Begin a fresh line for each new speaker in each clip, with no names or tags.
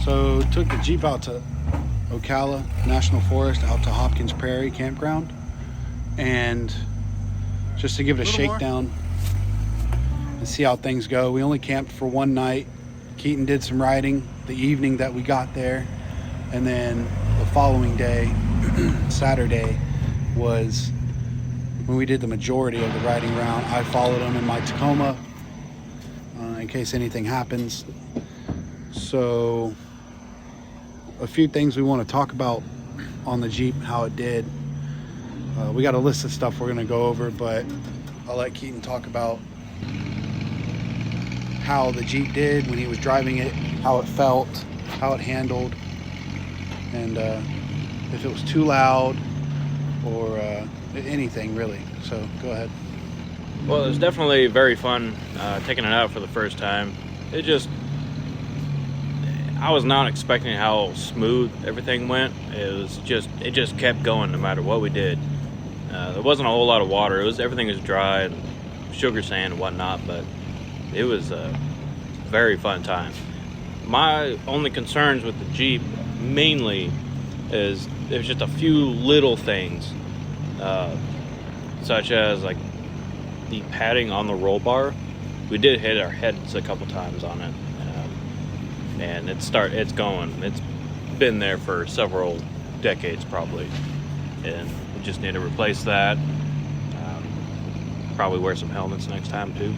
So took the Jeep out to Ocala National Forest, out to Hopkins Prairie Campground, and just to give it a shakedown and see how things go. We only camped for one night. Keaton did some riding the evening that we got there, and then the following day, Saturday, was when we did the majority of the riding round. I followed him in my Tacoma in case anything happens. So a few things we want to talk about on the Jeep, how it did. We got a list of stuff we're going to go over, but I'll let Keaton talk about how the Jeep did when he was driving it, how it felt, how it handled, and if it was too loud or anything really. So go ahead.
Well, it was definitely very fun taking it out for the first time. I was not expecting how smooth everything went. It just kept going no matter what we did. There wasn't a whole lot of water. Everything was dry and sugar sand and whatnot, but it was a very fun time. My only concerns with the Jeep mainly is there's just a few little things, such as like the padding on the roll bar. We did hit our heads a couple times on it, and it's going. It's been there for several decades probably, and we just need to replace that. Probably wear some helmets next time too.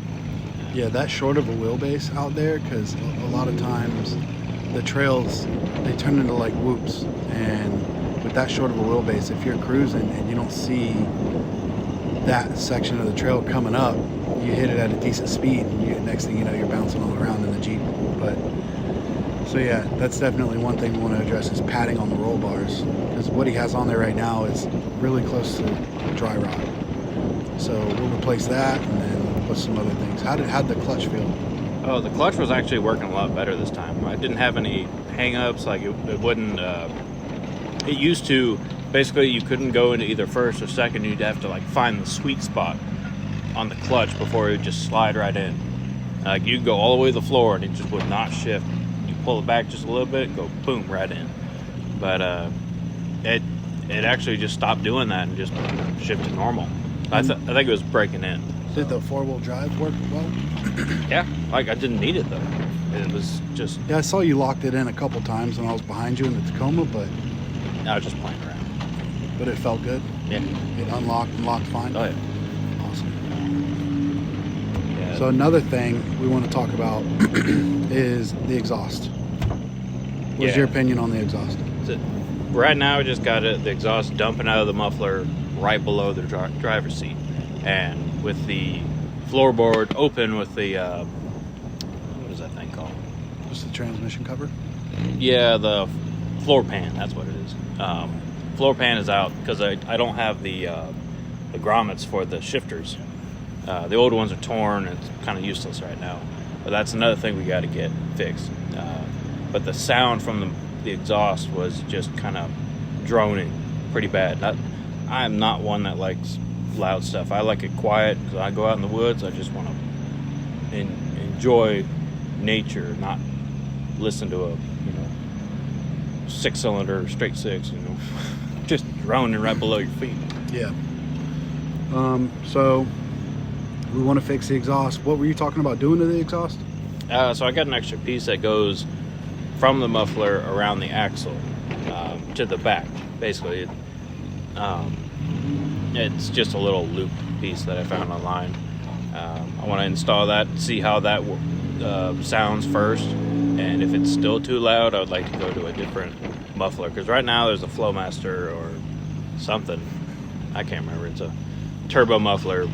Yeah, that short of a wheelbase out there, because a lot of times the trails, they turn into like whoops, and with that short of a wheelbase, if you're cruising and you don't see that section of the trail coming up, you hit it at a decent speed, and next thing you know, you're bouncing all around in the Jeep. But so yeah, that's definitely one thing we want to address, is padding on the roll bars, because what he has on there right now is really close to dry rot. So we'll replace that, and then put some other things. How'd the clutch feel?
Oh, the clutch was actually working a lot better this time. I didn't have any hang-ups. Like it wouldn't. It used to. Basically, you couldn't go into either first or second. You'd have to like find the sweet spot on the clutch before it would just slide right in. Like you'd go all the way to the floor and it just would not shift. You pull it back just a little bit, go boom, right in. But it actually just stopped doing that and just shifted normal. I think it was breaking in.
Did the four-wheel drive work well?
Yeah, like I didn't need it though. It was just.
Yeah, I saw you locked it in a couple times when I was behind you in the Tacoma, but
I was just playing around.
But it felt good.
Yeah.
It unlocked and locked fine.
Oh yeah.
Awesome.
Yeah.
So another thing we want to talk about is the exhaust. What's your opinion on the exhaust?
Right now, we just got the exhaust dumping out of the muffler right below the driver's seat, and with the floorboard open with the what is that thing called?
Just the transmission cover?
Yeah, the floor pan. That's what it is. Floor pan is out because I don't have the grommets for the shifters. The old ones are torn. It's kind of useless right now, but that's another thing we got to get fixed. But the sound from the exhaust was just kind of droning pretty bad. I'm not one that likes loud stuff. I like it quiet because I go out in the woods. I just want to enjoy nature, not listen to a 6-cylinder straight six, just droning right below your feet.
Yeah. So we want to fix the exhaust. What were you talking about doing to the exhaust?
So I got an extra piece that goes from the muffler around the axle to the back. Basically, it's just a little loop piece that I found online. I want to install that, see how that sounds first, and if it's still too loud, I would like to go to a different muffler, because right now there's a Flowmaster or something, I can't remember, it's a turbo muffler,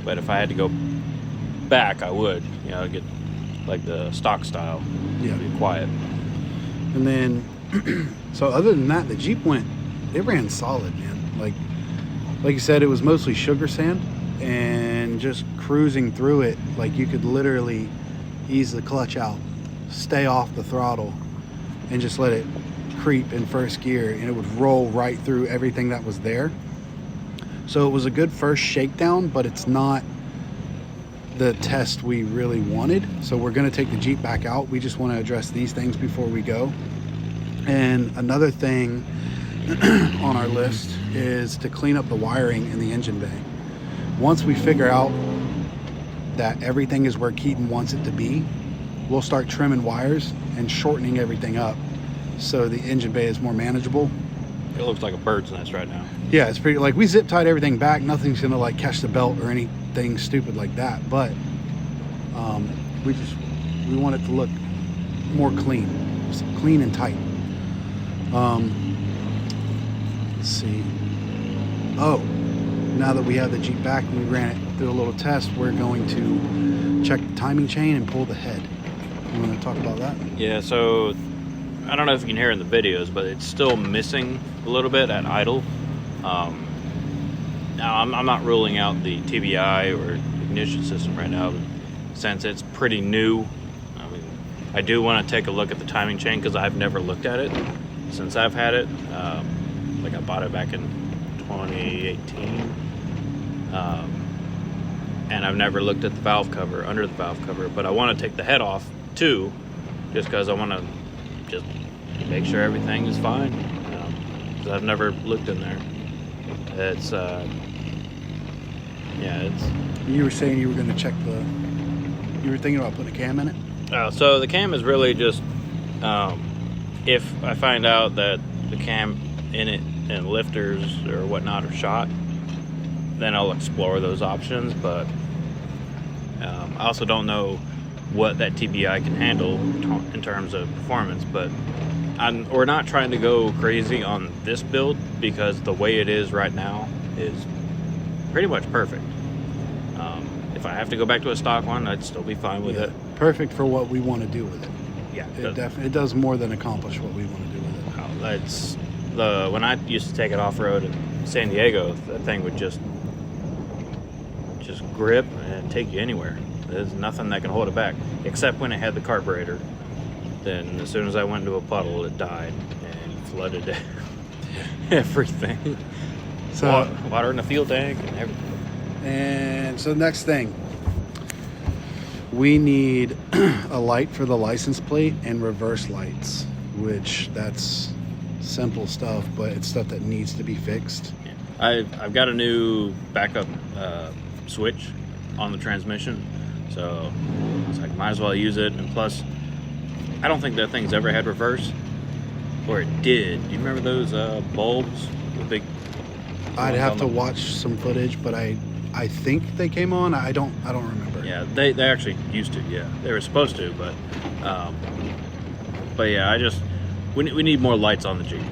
but if I had to go back, I would, get like the stock style.
Yeah,
be quiet.
And then so other than that, the Jeep it ran solid, man. Like you said, it was mostly sugar sand, and just cruising through it, like you could literally ease the clutch out, stay off the throttle, and just let it creep in first gear, and it would roll right through everything that was there. So it was a good first shakedown, but it's not the test we really wanted. So we're going to take the Jeep back out. We just want to address these things before we go. And another thing on our list is to clean up the wiring in the engine bay. Once we figure out that everything is where Keaton wants it to be, we'll start trimming wires and shortening everything up so the engine bay is more manageable.
It looks like a bird's nest right now.
Yeah, it's pretty, like, we zip tied everything back. Nothing's gonna like catch the belt or anything stupid like that, but we want it to look more clean, just clean and tight. Let's see. Oh, now that we have the Jeep back and we ran it through a little test, we're going to check the timing chain and pull the head. You want to talk about that?
Yeah, so I don't know if you can hear in the videos, but it's still missing a little bit at idle. Now I'm not ruling out the TBI or ignition system right now, since it's pretty new. I mean, I do want to take a look at the timing chain because I've never looked at it since I've had it. Like, I bought it back in 2018, and I've never looked at the valve cover, under the valve cover, but I want to take the head off too, just because I want to just make sure everything is fine, because I've never looked in there. It's
You were saying you were going to check you were thinking about putting a cam in it?
So the cam is really just, if I find out that the cam in it and lifters or whatnot are shot, then I'll explore those options. But I also don't know what that TBI can handle in terms of performance. But we're not trying to go crazy on this build because the way it is right now is pretty much perfect. If I have to go back to a stock one, I'd still be fine with it.
Perfect for what we want to do with it.
Yeah,
It does more than accomplish what we want to do with it.
It's when I used to take it off road in San Diego, that thing would just grip and take you anywhere. There's nothing that can hold it back, except when it had the carburetor. Then as soon as I went into a puddle, it died and flooded everything.
So
water in the fuel tank and everything.
And so next thing, we need a light for the license plate and reverse lights, which that's simple stuff, but it's stuff that needs to be fixed.
Yeah. I've got a new backup switch on the transmission, so it's like, might as well use it. And plus, I don't think that thing's ever had reverse, or it did. Do you remember those bulbs, the big?
I'd have to watch some footage, but I think they came on. I don't remember.
Yeah, they actually used to. Yeah, they were supposed to, but yeah, we need more lights on the Jeep.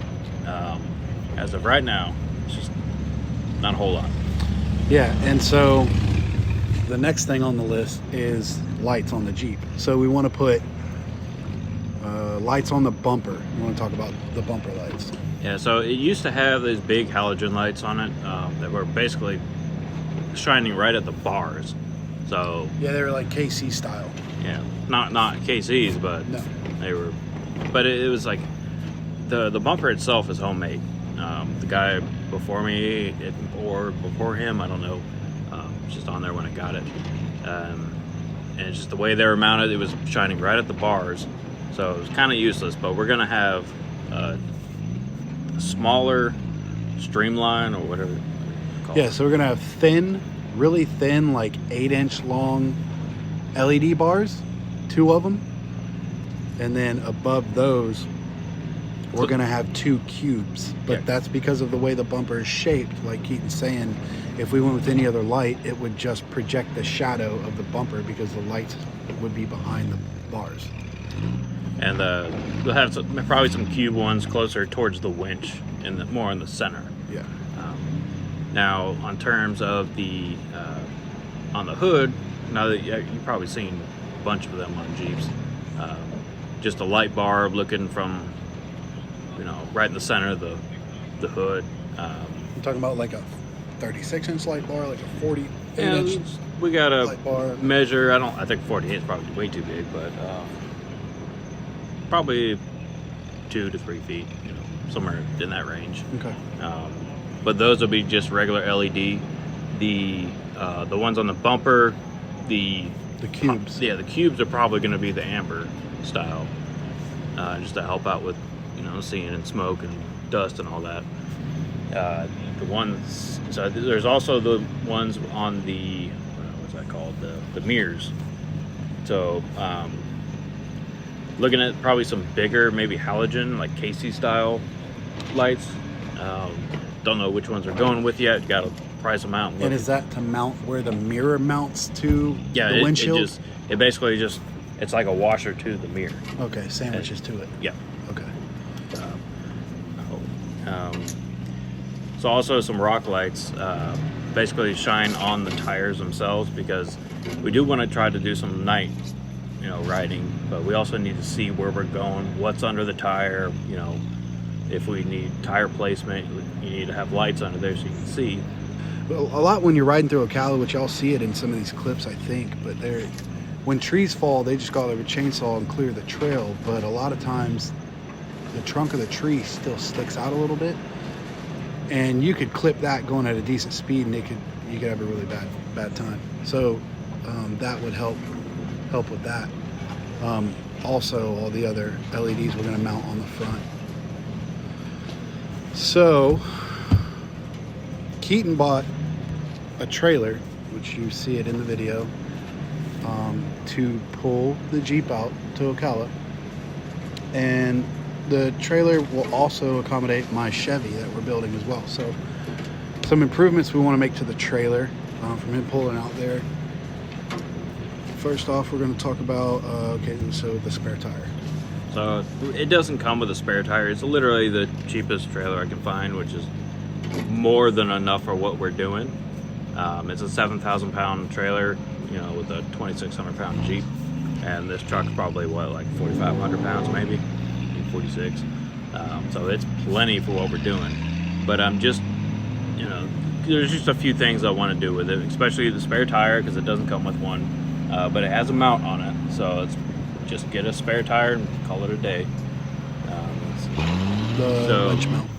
As of right now, it's just not a whole lot.
Yeah, and so the next thing on the list is lights on the Jeep. So we want to put lights on the bumper. We want to talk about the bumper lights.
Yeah, so it used to have these big halogen lights on it that were basically shining right at the bars. So
yeah, they were like KC style.
Yeah, not KC's, but
no.
They were. But it was like the bumper itself is homemade. The guy before me or before him, I don't know, it's just on there when I got it, and it's just the way they were mounted. It was shining right at the bars, so it was kind of useless. But we're gonna have a smaller streamline or whatever.
Yeah, so we're gonna have really thin, like 8-inch long LED bars, 2 of them, and then above those we're gonna have 2 cubes. But that's because of the way the bumper is shaped. Like Keaton's saying, if we went with any other light, it would just project the shadow of the bumper because the lights would be behind the bars.
And we'll have probably some cube ones closer towards the winch and more in the center.
Yeah.
Now, on terms of the on the hood, now that you've probably seen a bunch of them on Jeeps, just a light bar looking from, right in the center of the hood.
I'm talking about like a 36-inch light bar, like a 48-inch.
We got to
light bar.
measure. I think 48 is probably way too big, but probably 2 to 3 feet, somewhere in that range.
Okay.
But those will be just regular LED. The ones on the bumper, the
cubes.
Yeah, the cubes are probably going to be the amber style, just to help out with, you know, seeing and smoke and dust and all that. The ones, so there's also the ones on the, what's that called, the mirrors. So looking at probably some bigger, maybe halogen, like Casey style lights. Don't know which ones are going with yet. Got to price them out.
And is that to mount where the mirror mounts to the windshield?
It basically just, it's like a washer to the mirror.
Okay, sandwiches to it.
Yeah.
Okay.
So also some rock lights basically shine on the tires themselves, because we do want to try to do some night, you know, riding, but we also need to see where we're going, what's under the tire, you know, if we need tire placement, you need to have lights under there so you can see.
Well, a lot when you're riding through Ocala, which y'all see it in some of these clips, I think, but when trees fall, they just go out with a chainsaw and clear the trail, but a lot of times the trunk of the tree still sticks out a little bit, and you could clip that going at a decent speed, and you could have a really bad time. So that would help with that. Also, all the other LEDs we're going to mount on the front. So Keaton bought a trailer, which you see it in the video, to pull the Jeep out to Ocala, and the trailer will also accommodate my Chevy that we're building as well. So some improvements we want to make to the trailer from him pulling out there. First off, we're going to talk about so the spare tire.
So it doesn't come with a spare tire. It's literally the cheapest trailer I can find, which is more than enough for what we're doing. It's a 7,000 pound trailer, you know, with a 2,600 pound Jeep, and this truck's probably like 4,500 pounds, maybe 46. So it's plenty for what we're doing. But I'm just, you know, there's just a few things I want to do with it, especially the spare tire, because it doesn't come with one, but it has a mount on it, so it's just get a spare tire and call it a day.
The winch mount.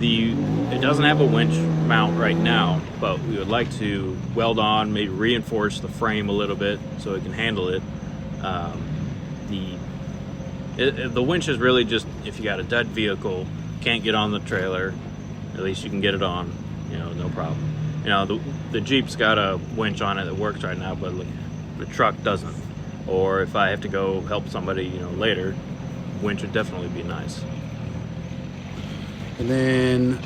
It doesn't have a winch mount right now, but we would like to weld on, maybe reinforce the frame a little bit so it can handle it. The winch is really just if you got a dead vehicle, can't get on the trailer, at least you can get it on, you know, no problem. You know, the Jeep's got a winch on it that works right now, but the truck doesn't. Or if I have to go help somebody, you know, later, winch would definitely be nice.
And then,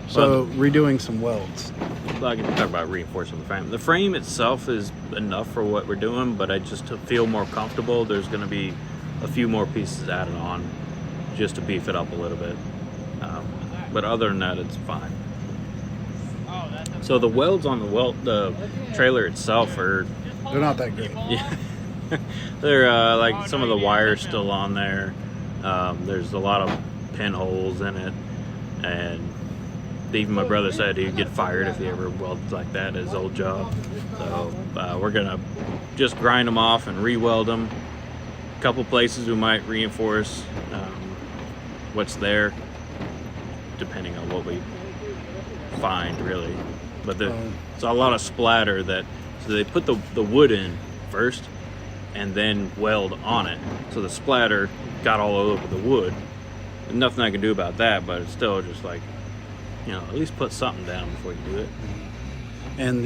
redoing some welds.
I can talk about reinforcing the frame. The frame itself is enough for what we're doing, but to feel more comfortable, there's going to be a few more pieces added on just to beef it up a little bit. But other than that, it's fine. So the welds on the trailer itself they're
not that great.
Yeah, they're like some of the wires still on there. There's a lot of pinholes in it, and even my brother said he'd get fired if he ever welded like that at his old job. So we're gonna just grind them off and re-weld them. A couple places we might reinforce what's there, depending on what we find, really. But it's a lot of splatter so they put the wood in first and then weld on it. So the splatter got all over the wood. And nothing I can do about that, but it's still just like, you know, at least put something down before you do it.
And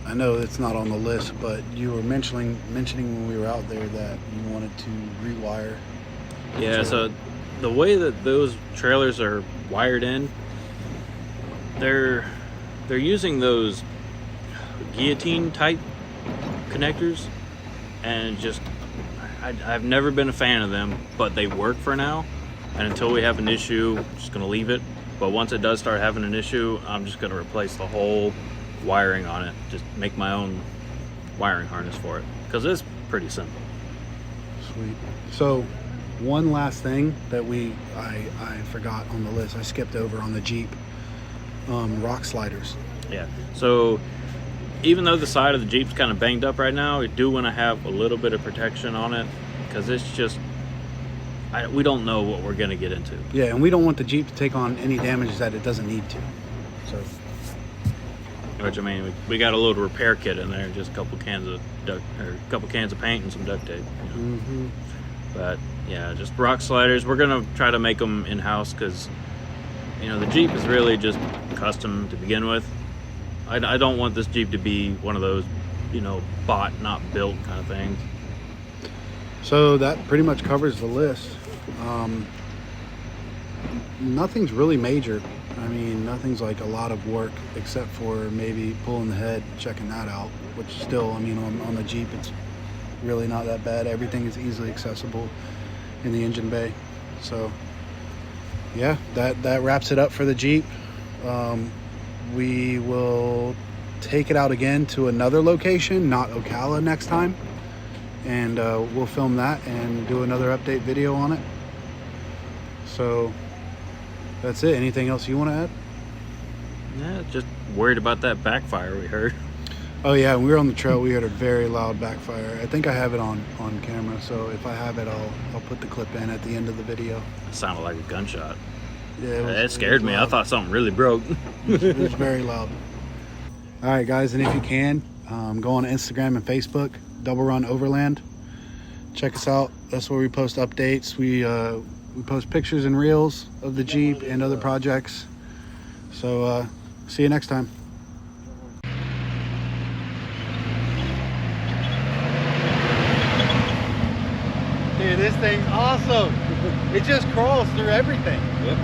I know it's not on the list, but you were mentioning when we were out there that you wanted to rewire.
Yeah, so the way that those trailers are wired in, they're using those guillotine type connectors, and just I've never been a fan of them, but they work for now. And until we have an issue, I'm just gonna leave it. But once it does start having an issue, I'm just gonna replace the whole wiring on it. Just make my own wiring harness for it, because it's pretty simple.
Sweet. So one last thing that I forgot on the list, I skipped over on the Jeep, rock sliders.
Yeah, so even though the side of the Jeep's kind of banged up right now, we do want to have a little bit of protection on it, because it's just, we don't know what we're going to get into.
Yeah, and we don't want the Jeep to take on any damage that it doesn't need to. So,
Which, I mean, we got a little repair kit in there, just a couple cans of paint and some duct tape.
Mm-hmm.
But yeah, just rock sliders. We're gonna try to make them in house because, you know, the Jeep is really just custom to begin with. I don't want this Jeep to be one of those, you know, bought not built kind of things.
So that pretty much covers the list. Nothing's really major. I mean, nothing's like a lot of work except for maybe pulling the head, checking that out, which still, I mean, on the Jeep, it's really not that bad. Everything is easily accessible in the engine bay. So yeah, that wraps it up for the Jeep. We will take it out again to another location, not Ocala, next time, and we'll film that and do another update video on it. So that's it. Anything else you want to add?
Yeah, just worried about that backfire we heard.
Oh yeah, when we were on the trail, we heard a very loud backfire. I think I have it on camera, so if I have it, I'll put the clip in at the end of the video.
It sounded like a gunshot.
Yeah,
it scared me. I thought something really broke.
It was very loud. All right, guys, and if you can, go on Instagram and Facebook, Double Run Overland. Check us out. That's where we post updates. We post pictures and reels of the Jeep and other projects. So see you next time.
Dude, this thing's awesome. It just crawls through everything.
Yep.